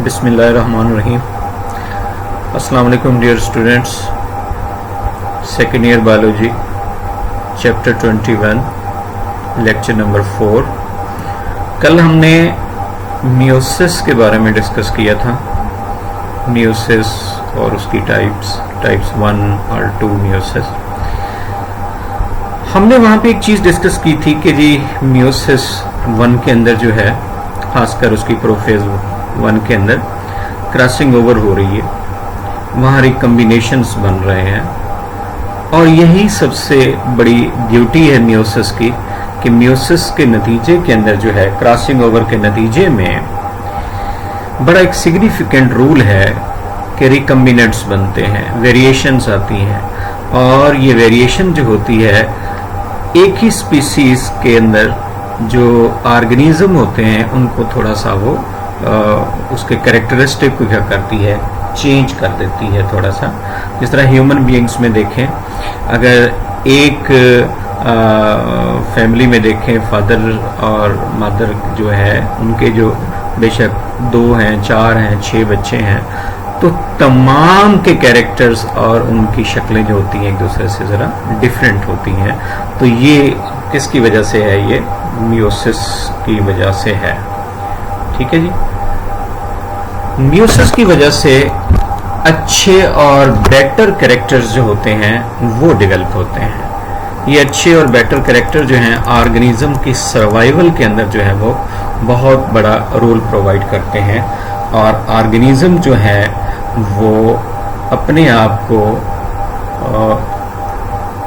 बिस्मिल्लाहिर्रहमानिर्रहीम। अस्सलाम वालेकुम dear students. Second year biology chapter 21 lecture number 4। कल हमने मियोसिस के बारे में डिस्कस किया था। मियोसिस और उसकी टाइप्स 1 और 2 मियोसिस। हमने वहाँ पे एक चीज़ डिस्कस की थी कि जी मियोसिस 1 के अंदर जो है, खासकर उसकी प्रोफेज 1 के अंदर क्रॉसिंग ओवर हो रही है, वहाँ रिकम्बिनेशंस बन रहे हैं और यही सबसे बड़ी ड्यूटी है मियोसिस की कि मियोसिस के नतीजे के अंदर जो है, क्रॉसिंग ओवर के नतीजे में बड़ा एक सिग्निफिकेंट रूल है कि रिकम्बिनेंट्स बनते हैं, वेरिएशंस आती हैं और ये वेरिएशन जो होती है एक ही स्पीसीज के अंदर जो ऑर्गेनिज्म होते हैं उनको थोड़ा सा वो उसके कैरेक्टरिस्टिक को क्या करती है, चेंज कर देती है थोड़ा सा। जिस तरह ह्यूमन बीइंग्स में देखें, अगर एक फैमिली में देखें फादर और मदर जो है उनके जो बेशक 2 हैं, 4 हैं, 6 बच्चे हैं, तो तमाम के कैरेक्टर्स और उनकी शक्लें जो होती हैं एक दूसरे से ज़रा डिफरेंट होती हैं। तो ये किसकी वजह से है? ये मियोसिस की वजह से है। ठीक है जी। मियोसिस की वजह से अच्छे और बेटर कैरेक्टर्स जो होते हैं वो डेवलप होते हैं। ये अच्छे और बेटर कैरेक्टर जो हैं ऑर्गेनिज्म की सर्वाइवल के अंदर जो है वो बहुत बड़ा रोल प्रोवाइड करते हैं और ऑर्गेनिज्म जो है वो अपने आप को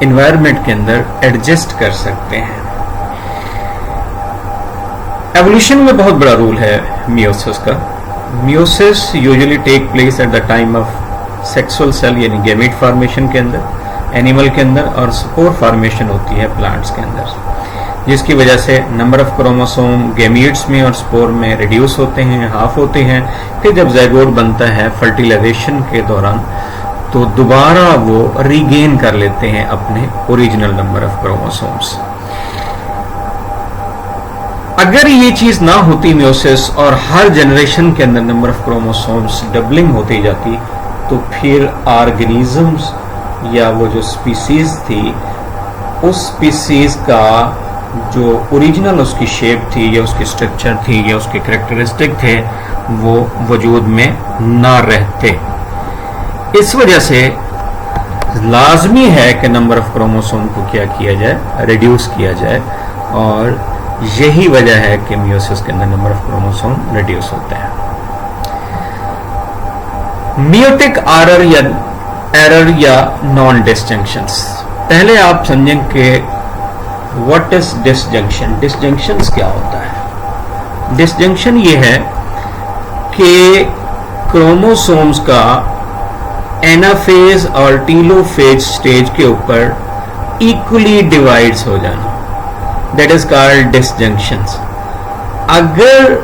एनवायरनमेंट के अंदर एडजस्ट कर सकते हैं। एवोल्यूशन में बहुत बड़ा रोल है मियोसिस का। Meiosis usually take place at the time of sexual cell यानी गैमेट फॉर्मेशन के अंदर, एनिमल के अंदर, और स्पोर फॉर्मेशन होती है प्लांट्स के अंदर, जिसकी वजह से नंबर ऑफ क्रोमोसोम गैमीट्स में और स्पोर में रिड्यूस होते हैं, हाफ होते हैं। फिर जब ज़ाइगोट बनता है फर्टिलाइजेशन के दौरान तो दोबारा वो रीगेन कर लेते हैं अपने ओरिजिनल नंबर ऑफ क्रोमोसोम्स। अगर ये चीज ना होती मियोसिस और हर जनरेशन के अंदर नंबर ऑफ क्रोमोसोम्स डबलिंग होती जाती, तो फिर ऑर्गेनिजम्स या वो जो स्पीसीज थी उस स्पीसीज का जो ओरिजिनल उसकी शेप थी या उसकी स्ट्रक्चर थी या उसके कैरेक्टरिस्टिक थे वो वजूद में ना रहते। इस वजह से लाजमी है कि नंबर ऑफ क्रोमोसोम को क्या किया जाए, रिड्यूस किया जाए, और यही वजह है कि मियोसिस के अंदर नंबर ऑफ क्रोमोसोम रिड्यूस होते हैं। मियोटिक एरर या नॉन डिसजंक्शंस। पहले आप समझें कि व्हाट इज डिसजंक्शन। डिसजंक्शंस क्या होता है? डिसजंक्शन ये है कि क्रोमोसोम्स का एनाफेज और टीलोफेज स्टेज के ऊपर इक्वली डिवाइड्स हो जाना, दैट इज कॉल्ड डिसजंक्शंस। अगर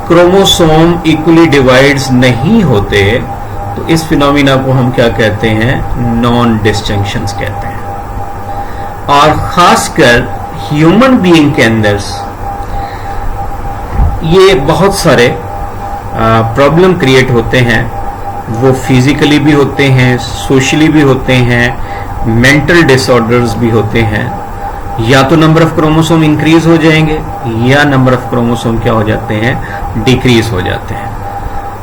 क्रोमोसोम इक्वली डिवाइड्स नहीं होते तो इस फिनोमिना को हम क्या कहते हैं? नॉन डिसजंक्शंस कहते हैं। और खासकर ह्यूमन बीइंग के अंदर ये बहुत सारे प्रॉब्लम क्रिएट होते हैं। वो फिजिकली भी होते हैं, सोशली भी होते हैं, मेंटल डिसऑर्डर्स भी होते हैं। या तो नंबर ऑफ क्रोमोसोम इंक्रीज हो जाएंगे या नंबर ऑफ क्रोमोसोम क्या हो जाते हैं? डिक्रीज हो जाते हैं।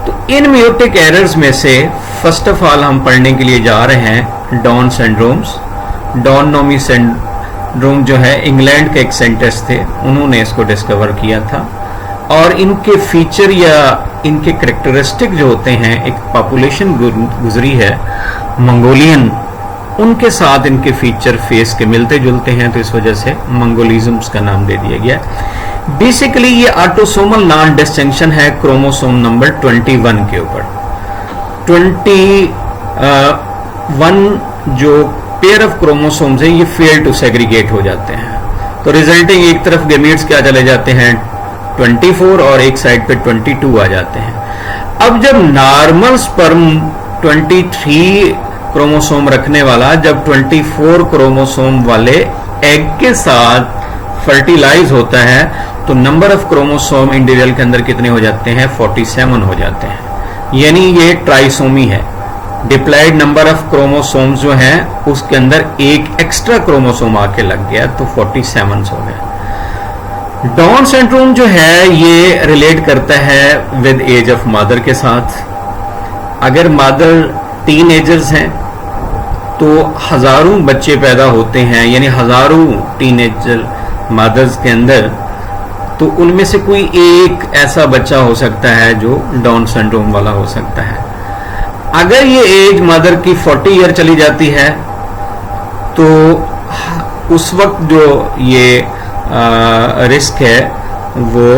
तो इन मियोटिक एरर्स में से फर्स्ट ऑफ ऑल हम पढ़ने के लिए जा रहे हैं don syndromes. Don Nomi syndrome जो है इंग्लैंड के एक साइंटिस्ट थे, उन्होंने इसको डिस्कवर किया था। और इनके फीचर या इनके कैरेक्टरिस्टिक जो होते हैं, एक पॉपुलेशन गुजरी है मंगोलियन, उनके साथ इनके फीचर फेस के मिलते जुलते हैं, तो इस वजह से मंगोलिज्म्स का नाम दे दिया गया। बेसिकली ये ऑटोसोमल नॉन डिसजंक्शन है क्रोमोसोम नंबर 21 के ऊपर। 21 जो पेयर ऑफ क्रोमोसोम्स है ये फेल टू सेग्रीगेट हो जाते हैं, तो रिजल्टिंग एक तरफ गैमीट्स क्या चले जाते हैं 24 और एक साइड पे 22 आ जाते हैं। अब जब नॉर्मल स्पर्म 23 क्रोमोसोम रखने वाला जब 24 क्रोमोसोम वाले एग के साथ फर्टिलाइज होता है तो नंबर ऑफ क्रोमोसोम इंडिविजुअल के अंदर कितने हो जाते हैं? 47 हो जाते हैं। यानी ये ट्राइसोमी है। डिप्लॉयड नंबर ऑफ क्रोमोसोम्स जो है उसके अंदर एक एक्स्ट्रा क्रोमोसोम आके लग गया तो 47 हो गया। डाउन सिंड्रोम जो है ये रिलेट करता है विद एज ऑफ मदर के साथ। अगर मदर टीनेजर्स हैं तो हजारों बच्चे पैदा होते हैं, यानी हजारों टीनेजर मदर्स के अंदर, तो उनमें से कोई एक ऐसा बच्चा हो सकता है जो डाउन सिंड्रोम वाला हो सकता है। अगर ये एज मदर की 40 ईयर चली जाती है तो उस वक्त जो ये रिस्क है वो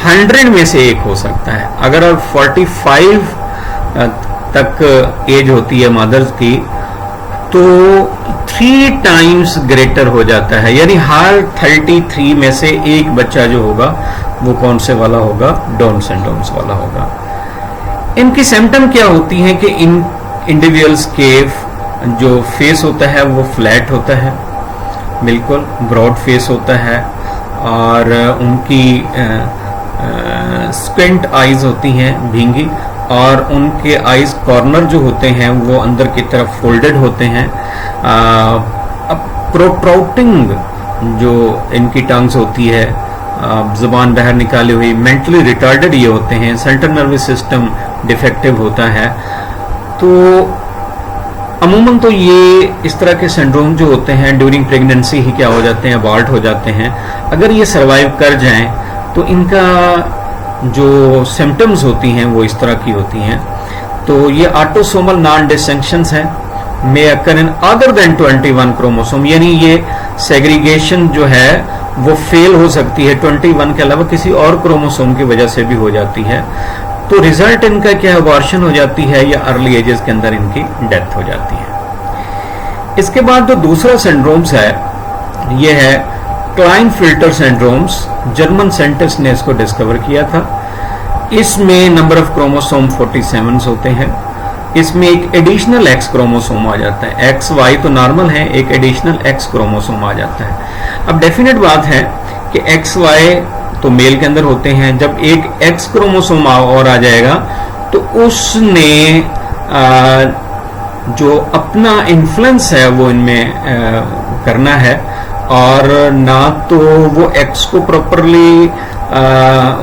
100 में से एक हो सकता है। अगर अब 45 तक एज होती है मदर्स की तो 3 टाइम्स ग्रेटर हो जाता है, यानी हर 33 में से एक बच्चा जो होगा वो कौन से वाला होगा? डाउन सिंड्रोम्स वाला होगा। इनकी सिम्टम क्या होती हैं कि इन इंडिविजुअल्स के जो फेस होता है वो फ्लैट होता है, बिल्कुल ब्रॉड फेस होता है, और उनकी स्क्विंट आईज होती हैं, भींगी, और उनके आईज कॉर्नर जो होते हैं वो अंदर की तरफ फोल्डेड होते हैं। प्रोट्राउटिंग जो इनकी टंग्स होती है, जुबान बाहर निकाली हुई, मेंटली रिटार्डेड ये होते हैं, सेंट्रल नर्वस सिस्टम डिफेक्टिव होता है। तो अमूमन तो ये इस तरह के सिंड्रोम जो होते हैं ड्यूरिंग प्रेगनेंसी ही क्या हो जाते हैं? अबॉर्ट हो जाते हैं। अगर ये सरवाइव कर जाएं तो इनका जो सिम्टम्स होती हैं वो इस तरह की होती हैं। तो ये ऑटोसोमल नॉन डिस्टिंक्शंस हैं, मे अकर इन अदर देन 21 क्रोमोसोम, यानी ये सेग्रीगेशन जो है वो फेल हो सकती है 21 के अलावा किसी और क्रोमोसोम की वजह से भी हो जाती है। तो रिजल्ट इनका क्या, अबॉर्शन हो जाती है या अर्ली एजेस के अंदर इनकी डेथ हो जाती है। इसके बाद जो दूसरा सिंड्रोम्स है ये है क्लाइनफिल्टर सिंड्रोम्स। जर्मन साइंटिस्ट ने इसको डिस्कवर किया था। इसमें नंबर ऑफ क्रोमोसोम 47 होते हैं। इसमें एक एडिशनल एक्स क्रोमोसोम आ जाता है। एक्स वाई तो नॉर्मल है, एक एडिशनल एक्स क्रोमोसोम आ जाता है। अब डेफिनेट बात है कि एक्स वाई तो मेल के अंदर होते हैं, जब एक एक्स क्रोमोसोम और आ जाएगा तो उसने जो अपना इन्फ्लुएंस है वो इनमें करना है, और ना तो वो एक्स को प्रॉपरली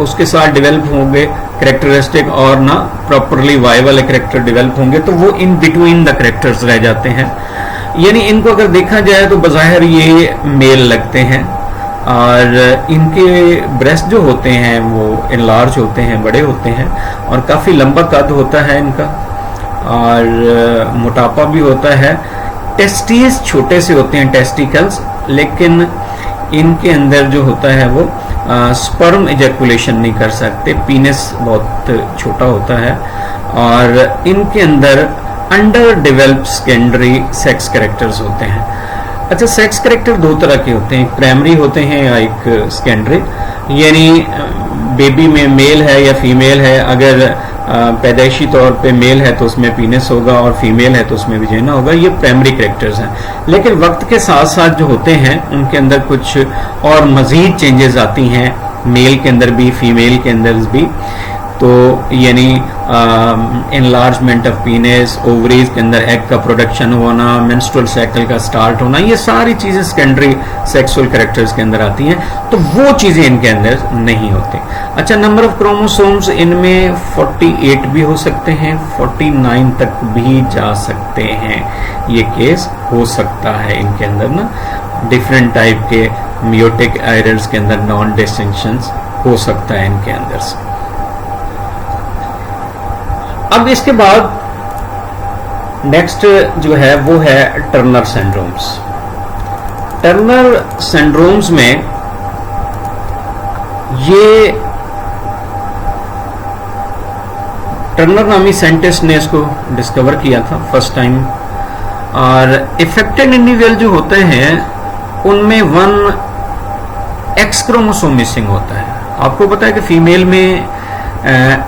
उसके साथ डेवलप होंगे कैरेक्टरिस्टिक, और ना प्रॉपरली वाई वाले कैरेक्टर डेवलप होंगे, तो वो इन बिटवीन द कैरेक्टर्स रह जाते हैं। यानी इनको अगर देखा जाए तो बज़ाहिर ये मेल लगते हैं, और इनके ब्रेस्ट जो होते हैं वो इनलार्ज होते हैं, बड़े होते हैं, और काफ़ी लंबा कद होता है इनका, और मोटापा भी होता है। टेस्टिस छोटे से होते हैं, टेस्टिकल्स, लेकिन इनके अंदर जो होता है वो स्पर्म इजैकुलेशन नहीं कर सकते। पीनस बहुत छोटा होता है, और इनके अंदर under developed secondary sex characters होते हैं। अच्छा, सेक्स कैरेक्टर दो तरह के होते हैं, एक प्राइमरी होते हैं या एक सेकेंडरी। यानी बेबी में मेल है या फीमेल है, अगर पैदाइशी तौर पे मेल है तो उसमें पीनस होगा, और फीमेल है तो उसमें विजेना होगा। ये प्राइमरी कैरेक्टर्स हैं। लेकिन वक्त के साथ साथ जो होते हैं उनके अंदर कुछ और मजीद चेंजेस आती हैं, मेल के अंदर भी फीमेल के अंदर भी। तो यानी एनलार्जमेंट ऑफ पीनस, ओवरीज के अंदर एग का प्रोडक्शन होना, मेंस्ट्रुअल साइकिल का स्टार्ट होना, ये सारी चीजें सेकेंडरी सेक्सुअल कैरेक्टर्स के अंदर आती हैं। तो वो चीजें इनके अंदर नहीं होती। अच्छा, नंबर ऑफ क्रोमोसोम्स इनमें 48 भी हो सकते हैं, 49 तक भी जा सकते हैं। ये केस हो सकता है इनके अंदर ना, डिफरेंट टाइप के मियोटिक एरर्स के अंदर नॉन डिस्टिंक्शंस हो सकता है इनके अंदर से। अब इसके बाद नेक्स्ट जो है वो है टर्नर सिंड्रोम्स। टर्नर सिंड्रोम्स में ये टर्नर नामी साइंटिस्ट ने इसको डिस्कवर किया था फर्स्ट टाइम। और इफेक्टेड इंडिविजुअल जो होते हैं उनमें 1 एक्स क्रोमोसोम मिसिंग होता है। आपको पता है कि फीमेल में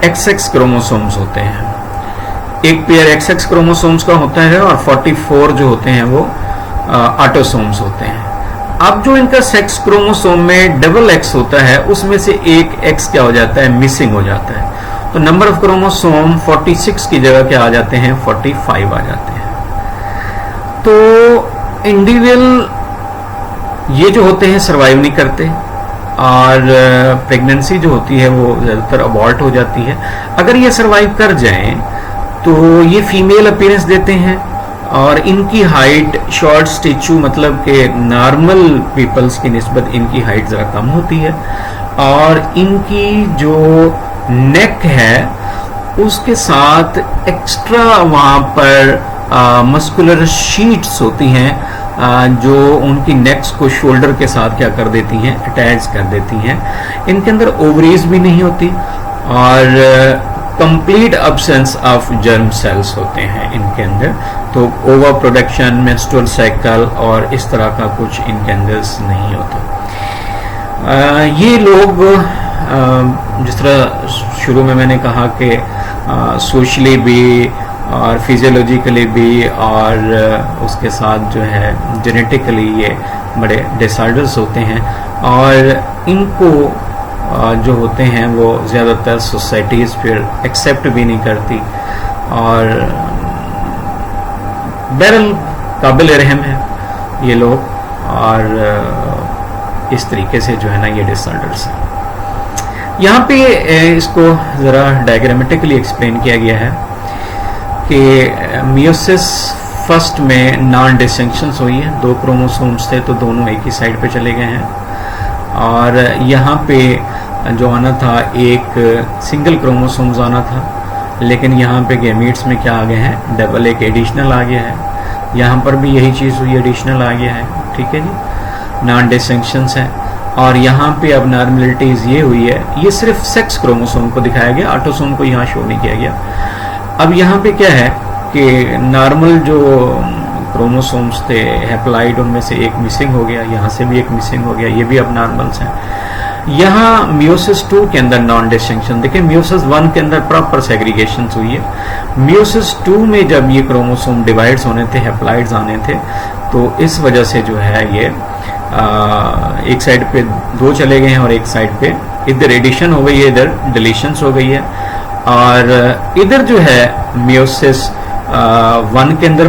XX क्रोमोसोम्स होते हैं, एक पेयर XX क्रोमोसोम्स का होता है, और 44 जो होते हैं वो ऑटोसोम्स होते हैं। अब जो इनका सेक्स क्रोमोसोम में डबल एक्स होता है, उसमें से एक एक्स क्या हो जाता है, मिसिंग हो जाता है। तो नंबर ऑफ क्रोमोसोम 46 की जगह क्या आ जाते हैं, 45 आ जाते हैं। तो इंडिविजुअल ये जो होते हैं सर्वाइव नहीं करते, और प्रेगनेंसी जो होती है वो ज़्यादातर अबॉर्ट हो जाती है। अगर ये सर्वाइव कर जाएं तो ये फीमेल अपीयरेंस देते हैं, और इनकी हाइट शॉर्ट स्टैचू, मतलब के नॉर्मल पीपल्स की निस्बत इनकी हाइट ज़रा कम होती है, और इनकी जो नेक है उसके साथ एक्स्ट्रा वहाँ पर मस्कुलर शीट्स होती हैं, जो उनकी नेक्स को शोल्डर के साथ क्या कर देती हैं, अटैच कर देती हैं। इनके अंदर ओवरीज भी नहीं होती, और complete absence of germ cells होते हैं इनके अंदर। तो ओवर प्रोडक्शन, मेंस्ट्रुअल साइकिल और इस तरह का कुछ इनके अंदर नहीं होता। ये लोग जिस तरह शुरू में मैंने कहा कि सोशली भी और फिजियोलॉजिकली भी, और उसके साथ जो है जेनेटिकली ये बड़े डिसऑर्डर्स होते हैं, और इनको जो होते हैं वो ज़्यादातर सोसाइटीज़ फिर एक्सेप्ट भी नहीं करती, और बहरहाल काबिल रहम है ये लोग, और इस तरीके से जो है ना ये डिसऑर्डर्स हैं। यहाँ पे इसको ज़रा डायग्रामेटिकली एक्सप्लेन किया गया है कि मियोसिस फर्स्ट में नॉन डिस्टिंक्शंस हुई है, 2 क्रोमोसोम्स थे तो दोनों एक ही साइड पे चले गए हैं, और यहाँ पे जो आना था एक सिंगल क्रोमोसोम्स आना था, लेकिन यहाँ पे गैमीट्स में क्या आ गए हैं, डबल एक एडिशनल आ गया है। यहाँ पर भी यही चीज़ हुई, एडिशनल आ गया है, ठीक है जी, नॉन डिस्टिंक्शंस है। और यहाँ पे अब नॉर्मलिटीज ये हुई है, ये सिर्फ सेक्स क्रोमोसोम को दिखाया गया, ऑटोसोम को यहाँ शो नहीं किया गया। अब यहाँ पे क्या है कि नॉर्मल जो क्रोमोसोम्स थे हैप्लॉइड, उनमें से एक मिसिंग हो गया, यहाँ से भी एक मिसिंग हो गया, ये भी अब नॉर्मल्स हैं। यहाँ मियोसिस 2 के अंदर नॉन डिस्टिंक्शन, देखिए मियोसिस 1 के अंदर प्रॉपर सेग्रीगेशन हुई है, मियोसिस 2 में जब ये क्रोमोसोम डिवाइड्स होने थे, हैप्लॉइड्स आने थे, तो इस वजह से जो है ये एक साइड पे 2 चले गए हैं और एक साइड पे इधर एडिशन हो गई है, इधर डिलीशंस हो गई है। और इधर जो है मियोसिस 1 के अंदर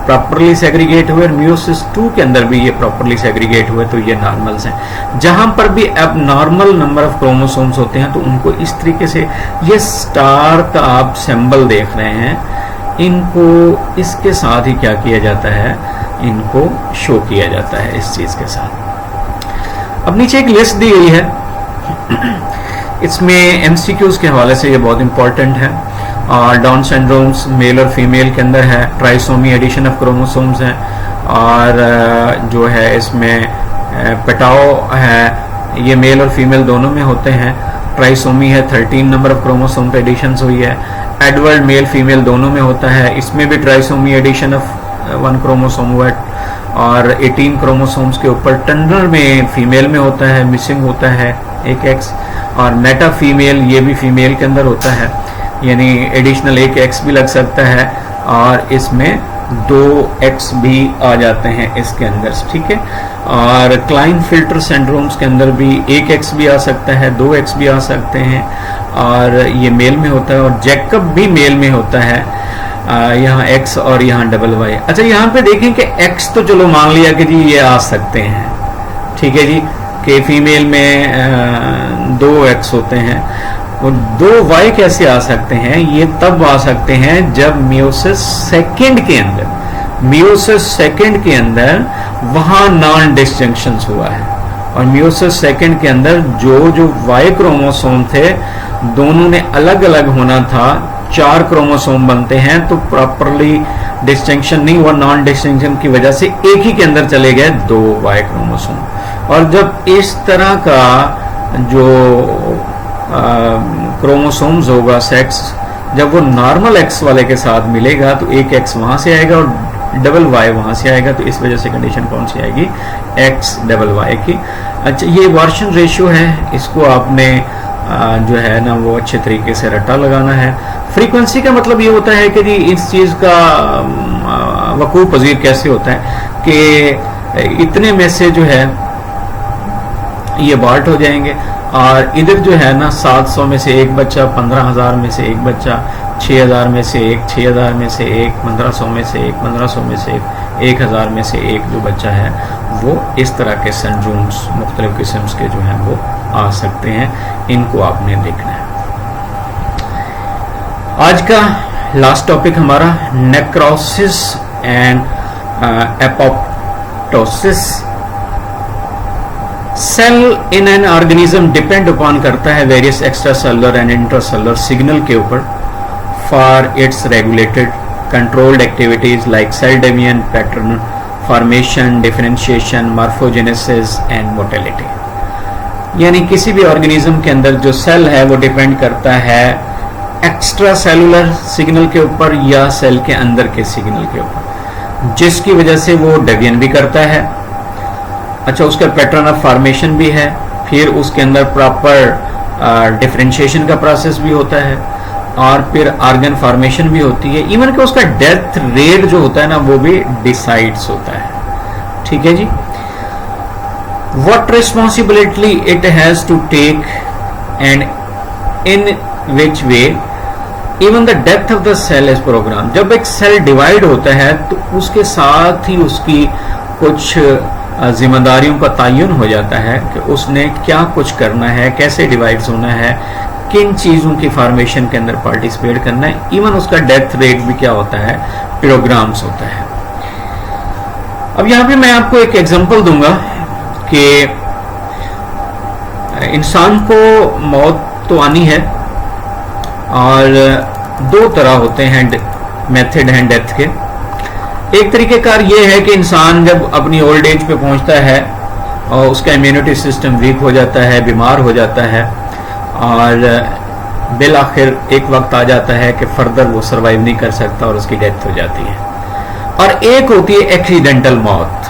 प्रॉपरली सेग्रीगेट हुए, मियोसिस 2 के अंदर भी ये प्रॉपरली सेग्रीगेट हुए, तो ये नॉर्मल्स हैं। जहां पर भी अब नॉर्मल नंबर ऑफ क्रोमोसोम्स होते हैं तो उनको इस तरीके से, ये स्टार का आप सिंबल देख रहे हैं, इनको इसके साथ ही क्या किया जाता है, इनको शो किया जाता है इस चीज के साथ। अब नीचे एक लिस्ट दी गई है, इसमें एमसीक्यूज के हवाले से ये बहुत इंपॉर्टेंट है। और डाउन सिंड्रोम्स मेल और फीमेल के अंदर है, ट्राइसोमी एडिशन ऑफ क्रोमोसोम्स है, और जो है इसमें पेटाओ है, ये मेल और फीमेल दोनों में होते हैं। ट्राइसोमी है, 13 नंबर ऑफ क्रोमोसोम पे एडिशन हुई है। एडवर्ड मेल फीमेल दोनों में होता है, इसमें भी ट्राइसोमी एडिशन ऑफ 1 क्रोमोसोम हुआ है, और 18 क्रोमोसोम्स के ऊपर टर्नर में फीमेल में होता है, मिसिंग होता है एक एक्स। और मेटा फीमेल, ये भी फीमेल के अंदर होता है, यानी एडिशनल एक एक्स भी लग सकता है, और इसमें 2 एक्स भी आ जाते हैं इसके अंदर, ठीक है। और क्लाइन फिल्टर सिंड्रोम्स के अंदर भी 1 एक्स भी आ सकता है, 2 एक्स भी आ सकते हैं, और ये मेल में होता है। और जैकब भी मेल में होता है, यहाँ एक्स और यहाँ डबल वाई। अच्छा, यहाँ पे देखें कि एक्स तो चलो मान लिया कि जी ये आ सकते हैं, ठीक है जी, कि फीमेल में 2 एक्स होते हैं, और 2 वाई कैसे आ सकते हैं, ये तब आ सकते हैं जब मियोसिस सेकंड के अंदर वहां नॉन डिस्टिंक्शन हुआ है। और मियोसिस सेकंड के अंदर जो वाई क्रोमोसोम थे दोनों ने अलग अलग होना था, 4 क्रोमोसोम बनते हैं, तो प्रॉपरली डिस्टिंक्शन नहीं हुआ, नॉन डिस्टिंक्शन की वजह से एक ही के अंदर चले गए 2 वाई क्रोमोसोम। और जब इस तरह का जो क्रोमोसोम्स होगा सेक्स, जब वो नॉर्मल एक्स वाले के साथ मिलेगा तो एक एक्स वहां से आएगा और डबल वाई वहां से आएगा, तो इस वजह से कंडीशन कौन सी आएगी, एक्स डबल वाई की। अच्छा, ये वार्शन रेशियो है, इसको आपने जो है ना वो अच्छे तरीके से रट्टा लगाना है। फ्रीक्वेंसी का मतलब ये होता है कि जी इस चीज का वकूफ पजीर कैसे होता है कि इतने में से जो है ये बार्ट हो जाएंगे। और इधर जो है ना 700 में से एक बच्चा, 15,000 में से एक बच्चा, 6,000 में से एक, 6,000 में से एक, 1500 में से एक, 1500 में से एक, 1,000 में से एक जो बच्चा है वो इस तरह के सिंड्रोम्स मुख्तलिफ किस्म के जो हैं वो आ सकते हैं। इनको आपने देखना है। आज का लास्ट टॉपिक हमारा necrosis and apoptosis. Cell in an organism depend upon करता है various extra cellular and intracellular signal के ऊपर for its regulated controlled activities like cell division, pattern formation, differentiation, morphogenesis and motility. यानी किसी भी organism के अंदर जो सेल है वो डिपेंड करता है एक्स्ट्रा सेलुलर सिग्नल के ऊपर या सेल के अंदर के सिग्नल के ऊपर, जिसकी वजह से वो डिवीजन भी करता है। अच्छा, उसका पैटर्न ऑफ फॉर्मेशन भी है, फिर उसके अंदर प्रॉपर डिफरेंशिएशन का प्रोसेस भी होता है, और फिर ऑर्गन फॉर्मेशन भी होती है। इवन कि उसका डेथ रेट जो होता है ना वो भी डिसाइड्स होता है। ठीक है जी। What responsibility it has to take and in which way even the डेप्थ of the cell is program. जब एक सेल डिवाइड होता है तो उसके साथ ही उसकी कुछ जिम्मेदारियों का तयन हो जाता है कि उसने क्या कुछ करना है, कैसे डिवाइड्स होना है, किन चीजों की फॉर्मेशन के अंदर पार्टिसिपेट करना है। इवन उसका डेथ रेट भी क्या होता है, प्रोग्राम्स होता है। अब यहां पे मैं आपको एक एग्जांपल दूंगा कि इंसान को मौत तो आनी है, और दो तरह होते हैं मेथड हैं डेथ के। एक तरीकेकार ये है कि इंसान जब अपनी ओल्ड एज पे पहुंचता है और उसका इम्यूनिटी सिस्टम वीक हो जाता है, बीमार हो जाता है, और बिल आखिर एक वक्त आ जाता है कि फर्दर वो सरवाइव नहीं कर सकता और उसकी डेथ हो जाती है। और एक होती है एक्सीडेंटल मौत,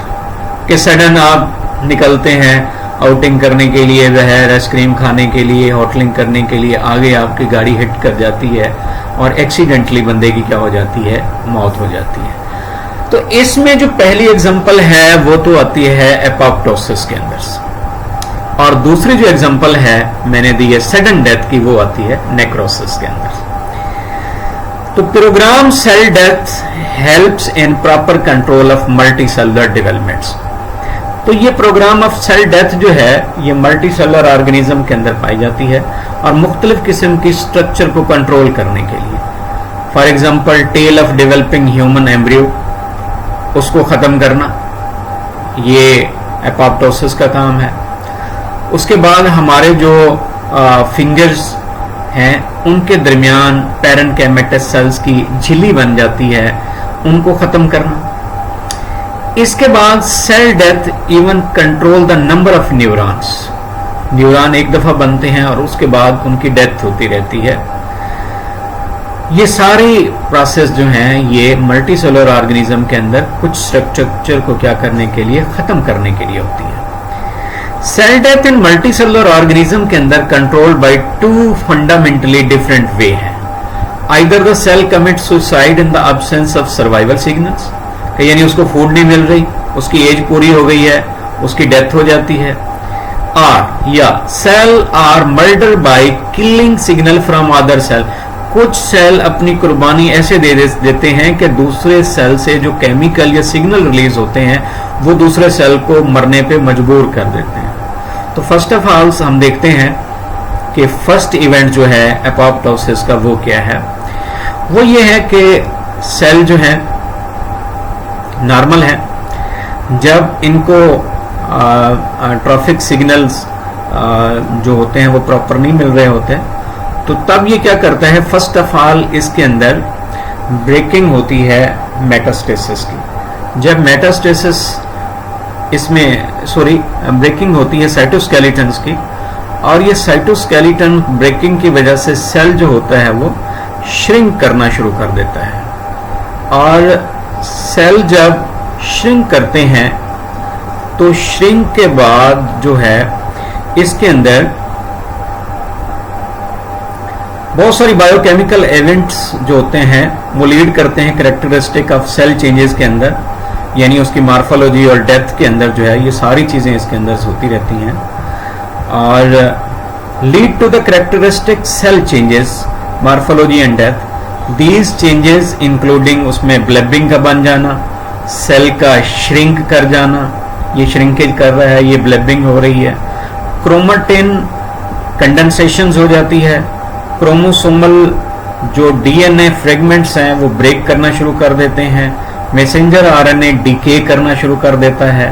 कि सडन आप निकलते हैं आउटिंग करने के लिए, वह आइसक्रीम खाने के लिए, होटलिंग करने के लिए, आगे आपकी गाड़ी हिट कर जाती है और एक्सीडेंटली बंदे की क्या हो जाती है, मौत हो जाती है। तो इसमें जो पहली एग्जांपल है वो तो आती है एपोप्टोसिस के अंदर, और दूसरी जो एग्जांपल है मैंने दी है सडन डेथ की, वो आती है नेक्रोसिस के अंदर। तो programme cell death helps in proper control of multi cellular developments. तो ये प्रोग्राम ऑफ सेल डेथ जो है ये मल्टी सेलुलर ऑर्गेनिज्म के अंदर पाई जाती है और मुख्तलिफ किस्म की स्ट्रक्चर को कंट्रोल करने के लिए। For example tail of developing human embryo, उसको खत्म करना, ये एपोप्टोसिस का काम है। उसके बाद हमारे जो फिंगर्स हैं उनके दरमियान पैरेन्काइमेटस सेल्स की झिल्ली बन जाती है, उनको खत्म करना। इसके बाद cell death even control the number of neurons. Neuron एक दफा बनते हैं और उसके बाद उनकी डेथ होती रहती है। ये सारी प्रोसेस जो हैं ये मल्टी सेलुलर ऑर्गेनिज्म के अंदर कुछ स्ट्रक्चर को क्या करने के लिए, खत्म करने के लिए होती है। Cell death in multi cellular organism के अंदर controlled by two fundamentally different way है। Either the cell commit suicide in the absence of survival signals, यानी उसको फूड नहीं मिल रही, उसकी एज पूरी हो गई है, उसकी डेथ हो जाती है। और या cell are murder by killing signal from other cell, कुछ सेल अपनी कुर्बानी ऐसे दे देते हैं कि दूसरे सेल से जो केमिकल या सिग्नल रिलीज होते हैं वो दूसरे सेल को मरने पे मजबूर कर देते हैं। तो फर्स्ट ऑफ ऑल हम देखते हैं कि फर्स्ट इवेंट जो है एपोप्टोसिस का वो क्या है। वो ये है कि सेल जो है नॉर्मल है, जब इनको ट्रॉफिक सिग्नल्स जो होते हैं वो प्रॉपर नहीं मिल रहे होते, तो तब ये क्या करता है, फर्स्ट ऑफ ऑल इसके अंदर ब्रेकिंग होती है मेटास्टेसिस की। जब मेटास्टेसिस इसमें ब्रेकिंग होती है साइटोस्केलेटन्स की, और ये साइटोस्केलेटन ब्रेकिंग की वजह से सेल जो होता है वो श्रिंक करना शुरू कर देता है। और सेल जब श्रिंक करते हैं तो श्रिंक के बाद जो है इसके अंदर बहुत सारी बायोकेमिकल इवेंट्स जो होते हैं वो लीड करते हैं कैरेक्टरिस्टिक ऑफ सेल चेंजेस के अंदर। यानी उसकी मार्फोलॉजी और डेथ के अंदर जो है ये सारी चीज़ें इसके अंदर होती रहती हैं। और lead to the characteristic cell changes, morphology and death. These changes including उसमें ब्लेबिंग का बन जाना, सेल का श्रिंक कर जाना, ये श्रिंकेज कर रहा है, ये ब्लेबिंग हो रही है। क्रोमेटिन कंडेंसेशंस हो जाती है, क्रोमोसोमल जो डीएनए फ्रेगमेंट्स हैं वो ब्रेक करना शुरू कर देते हैं, मैसेंजर आरएनए डीके करना शुरू कर देता है।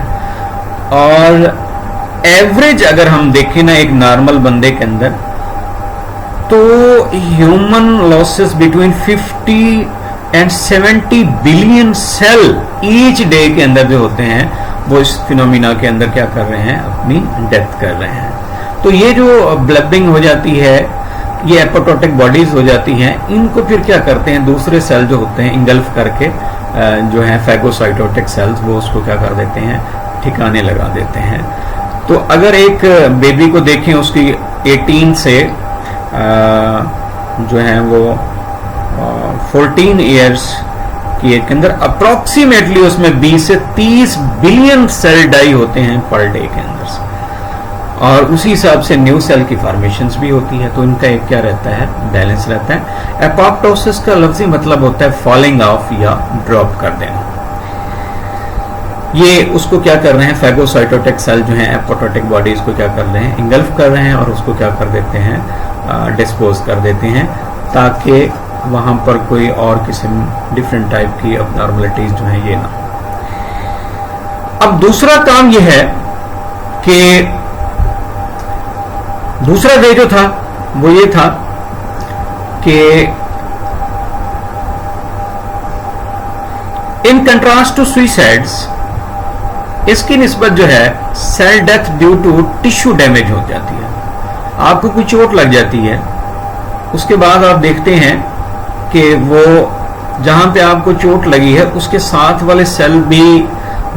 और एवरेज अगर हम देखें ना एक नॉर्मल बंदे के अंदर, तो human losses between 50 and 70 billion sale each day के अंदर जो होते हैं वो इस फिनोमिना के अंदर क्या कर रहे हैं, अपनी डेथ कर रहे हैं। तो ये जो ब्लेबिंग हो जाती है, ये एपोटोटिक बॉडीज हो जाती हैं, इनको फिर क्या करते हैं दूसरे सेल जो होते हैं इंगल्फ करके जो है फैगोसाइटोटिक सेल्स, वो उसको क्या कर देते हैं, ठिकाने लगा देते हैं। तो अगर एक बेबी को देखें उसकी 18 से जो है वो 14 ईयर्स की एज के अंदर अप्रोक्सीमेटली उसमें 20 से 30 बिलियन सेल डाई होते हैं पर डे के अंदर से, और उसी हिसाब से न्यू सेल की फॉर्मेशंस भी होती है। तो इनका एक क्या रहता है, बैलेंस रहता है। एपोप्टोसिस का लफ्जी मतलब होता है फॉलिंग ऑफ या ड्रॉप कर देना। ये उसको क्या कर रहे हैं, फैगोसाइटोटिक सेल जो है एपोटोटिक बॉडीज को क्या कर रहे हैं, इंगल्फ कर रहे हैं और उसको क्या कर देते हैं, डिस्पोज कर देते हैं, ताकि वहां पर कोई और किस्म डिफरेंट टाइप की अबनॉर्मलिटीज जो है ये ना। अब दूसरा काम ये है कि दूसरा वे जो था वो ये था कि इन कंट्रास्ट टू सुसाइड्स, इसकी निस्बत जो है cell death due to tissue damage हो जाती है। आपको कोई चोट लग जाती है, उसके बाद आप देखते हैं कि वो जहां पे आपको चोट लगी है उसके साथ वाले सेल भी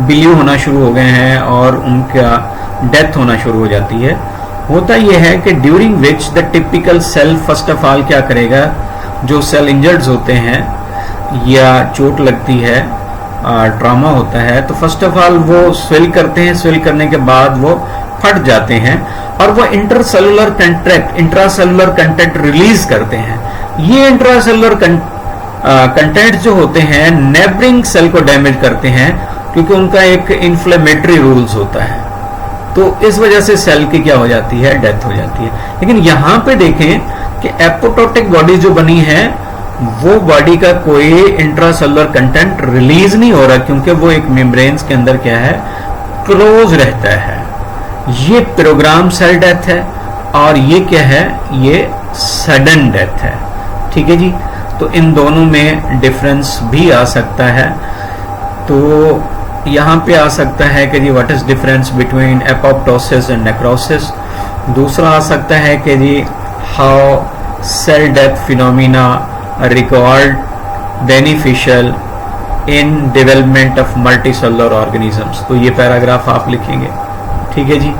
बिलीव होना शुरू हो गए हैं और उनका डेथ होना शुरू हो जाती है। होता यह है कि during which the typical cell first of all क्या करेगा, जो सेल इंजर्ड होते हैं या चोट लगती है, ट्रॉमा होता है, तो फर्स्ट ऑफ ऑल वो स्वेल करते हैं, स्वेल करने के बाद वो फट जाते हैं और वो इंट्रासेलुलर कंटेंट रिलीज करते हैं। ये इंट्रासेलुलर कंटेंट जो होते हैं नेबरिंग सेल को डैमेज करते हैं, क्योंकि उनका एक इन्फ्लेमेटरी रूल्स होता है। तो इस वजह से सेल की क्या हो जाती है, डेथ हो जाती है। लेकिन यहां पे देखें कि एपोटोटिक बॉडी जो बनी है वो बॉडी का कोई इंट्रासेलुलर कंटेंट रिलीज नहीं हो रहा, क्योंकि वो एक मेम्ब्रेन्स के अंदर क्या है, क्लोज रहता है। ये प्रोग्राम सेल डेथ है और ये क्या है, ये सडन डेथ है। ठीक है जी। तो इन दोनों में डिफरेंस भी आ सकता है। तो यहां पे आ सकता है कि जी what is difference between apoptosis and necrosis. दूसरा आ सकता है कि जी how cell death phenomena record beneficial in development of multicellular organisms. तो ये पैराग्राफ आप लिखेंगे। ठीक है जी।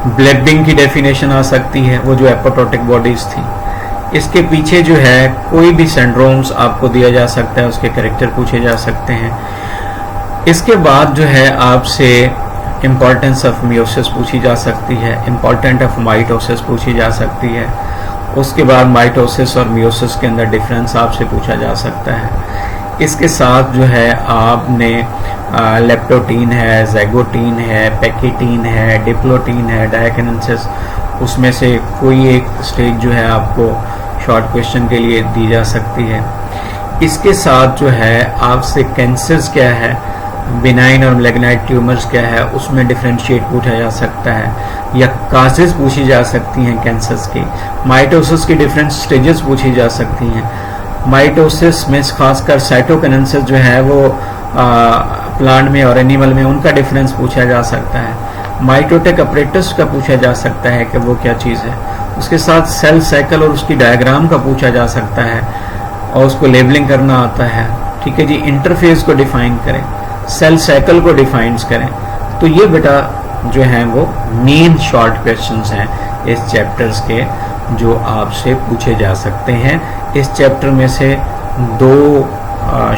ब्लेबिंग की डेफिनेशन आ सकती है, वो जो एपोटोटिक बॉडीज थी। इसके पीछे जो है कोई भी सिंड्रोम्स आपको दिया जा सकता है, उसके कैरेक्टर पूछे जा सकते हैं। इसके बाद जो है आपसे इम्पोर्टेंस ऑफ मियोसिस पूछी जा सकती है, इम्पोर्टेंट ऑफ माइटोसिस पूछी जा सकती है। उसके बाद माइटोसिस और मियोसिस के अंदर डिफरेंस आपसे पूछा जा सकता है। इसके साथ जो है आपने लेप्टोटीन है, ज़ैगोटीन है, पैकिटीन है, डिप्लोटीन है, डायकिनेसिस, उसमें से कोई एक स्टेज जो है आपको शॉर्ट क्वेश्चन के लिए दी जा सकती है। इसके साथ जो है आपसे कैंसर्स क्या है, बिनाइन और मैलिग्नेंट ट्यूमर्स क्या है, उसमें डिफरेंशिएट पूछा जा सकता है, या काजेस पूछी जा सकती हैं कैंसर्स की। माइटोसिस की डिफरेंट स्टेजेस पूछी जा सकती हैं। माइटोसिस में खासकर साइटोकिनेसिस जो है वो प्लांट में और एनिमल में, उनका डिफरेंस पूछा जा सकता है। माइटोटिक अपरेटस का पूछा जा सकता है कि वो क्या चीज़ है। उसके साथ सेल साइकिल और उसकी डायग्राम का पूछा जा सकता है और उसको लेबलिंग करना आता है। ठीक है जी। इंटरफेस को डिफाइन करें, सेल साइकिल को डिफाइन करें। तो ये बेटा जो हैं वो मेन शॉर्ट क्वेश्चंस हैं इस चैप्टर्स के, जो आपसे पूछे जा सकते हैं। इस चैप्टर में से 2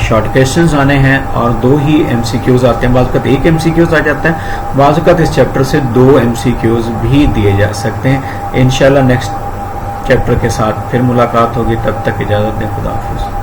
शॉर्ट क्वेश्चंस आने हैं और 2 ही MCQs आते हैं। बाज़ वक़्त 1 MCQs आ जाता है, बाज़ वक़्त इस चैप्टर से 2 MCQs भी दिए जा सकते हैं। इंशाल्लाह नेक्स्ट चैप्टर के साथ फिर मुलाकात होगी, तब तक इजाज़त दें, खुदा हाफिज़।